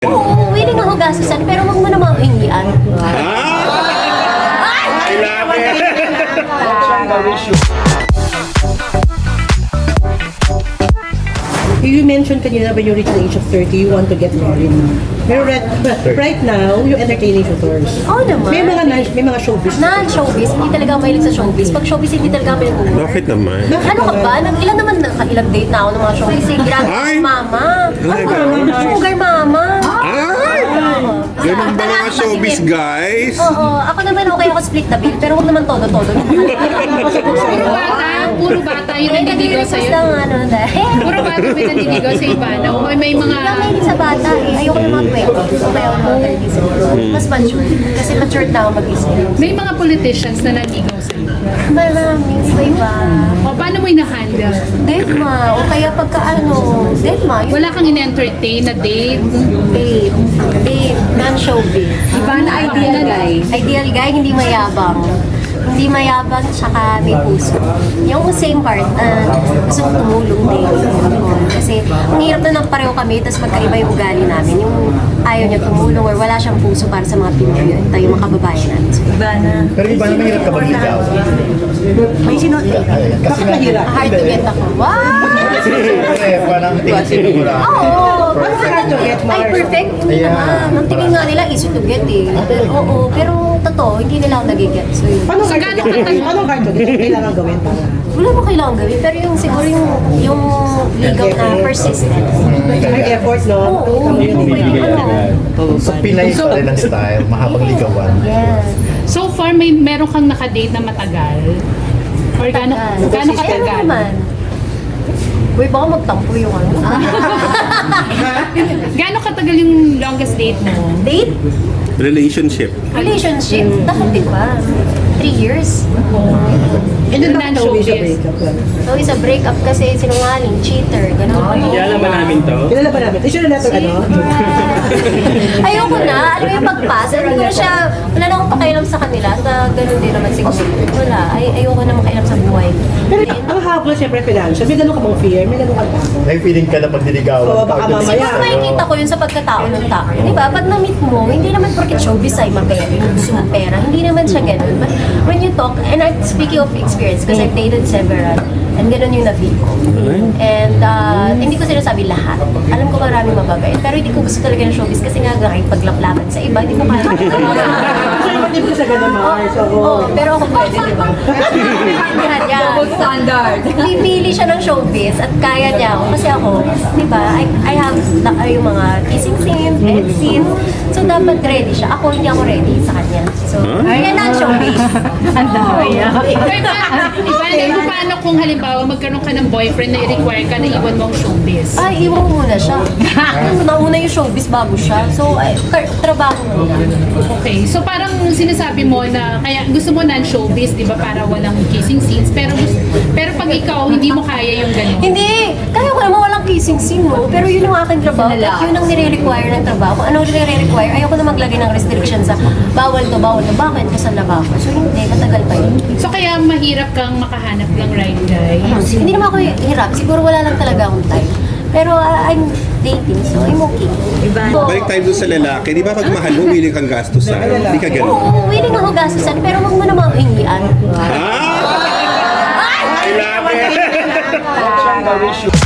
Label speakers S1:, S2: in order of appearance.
S1: Oo, willing ako gastusan, pero wag mo naman ako hingian.
S2: I love it!
S3: You mentioned kanina when you reach the age of 30, you want to get married. Pero right now, you're entertaining suitors.
S1: Oo naman.
S3: May mga showbiz.
S1: Non-showbiz, hindi talaga ako mahilig sa showbiz. Pag showbiz, hindi talaga ako mahilig.
S2: Bakit naman?
S1: Ano ka ba? Ilan naman, ilang date na ako ng mga showbiz. Grabe
S2: Ay!
S1: mama.
S2: Ay!
S1: Sugar mama.
S2: Ay! Ganun ba mga showbiz, guys?
S1: Oo, ako naman okay ako split the bill, pero huwag naman todo-todo.
S4: Puro bata yung nandidigaw
S1: Nag-request
S4: sa'yo.
S1: lang ano dahil.
S4: Puro bata may nandidigaw sa Ivana. O may mga...
S1: Hindi ako mahilig sa bata eh. Ayoko ng mga 20. Okay ako ng 30 siguro. Mas mature. Kasi matured na ako mag-isip.
S4: May mga politicians na nandidigaw sa'yo.
S1: Maraming iba-iba.
S4: O paano mo ina-handle?
S1: Date ma. O kaya pagka ano, date ma.
S4: Wala kang in-entertain na date?
S1: Babe. Babe. Non-showbiz.
S4: Ivana, ideal guy.
S1: Ideal guy, hindi mayabang. Hindi mayabang, tsaka may puso. Yung same part, gusto kong tumulong din. Kasi ang hirap na pareho kami, tapos magkaiba yung ugali namin. Yung ayaw niya tumulong or wala siyang puso para sa mga Pinoy. Tayo yung mga kababayan natin. So, iba na.
S5: Pero iba na mahirap ka magligaw.
S3: May
S5: Kasi
S3: mahirap.
S1: Hard to get ako. Wow!
S5: Siyempre, parang tingin siguro.
S1: Oo.
S3: hard to get,
S1: Ay,
S3: Mars?
S1: perfect. Hindi
S5: Yeah.
S1: naman. Ang tingin nga nila, easy to get eh. Oo, pero totoo, hindi nila ako nag-get. So, yun.
S3: Paano hard to get? Paano hard to get? Ano kailangan gawin para?
S1: Wala mo kailangan gawin, pero yung siguro yung ligaw na persistent.
S3: May effort, no?
S1: Oo, hindi mo pwede ano.
S5: So, Pinay pa rin ang style, mahabang ligawan.
S1: Yes.
S4: So far, meron kang nakadate na matagal? Or gaano
S1: Ano
S4: katagal?
S1: naman? Uy, baka magtampo yung ano.
S4: Gaano katagal yung longest date mo?
S1: Date?
S2: Relationship.
S1: Relationship? Dati ba? 3 years?
S3: And then
S4: Non-showbiz.
S3: nakatawid siya breakup.
S1: So, isa breakup kasi sinungaling, cheater, gano'n.
S2: Kilala ba namin to?
S3: Kilala ba namin? Issue na natin ano?
S1: Ayoko na. Alam mo yung pagpasa. Hindi ko siya, wala na akong pakialam sa kanila. Na ganun din naman siguro. Wala. Ayoko na makialam sa buhay.
S3: Pero ang habol siyempre financial. May ganun ka bang fear? May ganun ka ba?
S5: May feeling ka na pag niligawan.
S3: Oo, baka mamaya.
S1: Siguro makikita ko yun sa pagkatao ng tao. Di ba? Pag na-meet mo, hindi naman porket showbiz ay mapera, gusto mo pera. Hindi naman siya ganun. But when you talk, and I'm speaking of experience, because I've dated several, and ganun yung na-feel ko. And hindi ko sinasabi lahat. Alam ko maraming mababait, pero hindi ko gusto talaga ng showbiz kasi nga nakipaglaplapan sa iba, hindi ko kaya.
S3: Kasi naman din ko sa ganun, Mars.
S1: Oo, pero ako pwede, di ba? Yan, yan. Double standard. Pipili siya ng showbiz at kaya niya ako. Kasi ako, di ba, I have yung mga kissing scenes, bed scenes. So, dapat ready siya. Ako, hindi ako ready sa kanya. So, kaya na showbiz. Ang dami.
S4: Ivana, paano kung halimbawa magkaroon ka ng boyfriend na i-require ka na iwan mo ang showbiz?
S1: Ay, iwan ko muna siya. Nauna yung showbiz bago siya. So, trabaho muna.
S4: Okay, so parang sinasabi mo na kaya gusto mo non-showbiz, di ba, para walang kissing scenes, pero pag ikaw hindi mo kaya yung ganun.
S1: Hindi! Kaya ko naman walang kissing scene, no? Pero yun ang aking trabaho. At yun ang nire-require ng trabaho. Kung anong nire-require, ayoko na maglagay ng restriction sa bawal to, bawal to. Bakit? Kasal na ba ako? So, hindi. Matagal pa yun.
S4: So kaya mahirap kang makahanap ng right guy.
S1: Hindi naman ako hirap. Siguro wala lang talaga akong time. Pero I'm dating, so I'm okay.
S2: Balik tayo doon sa lalaki. Di ba pag mahal mo, willing kang gastusan? Hindi ka ganun.
S1: Oo, willing ako gastusan, pero wag mo naman ako hingian.
S2: I love it!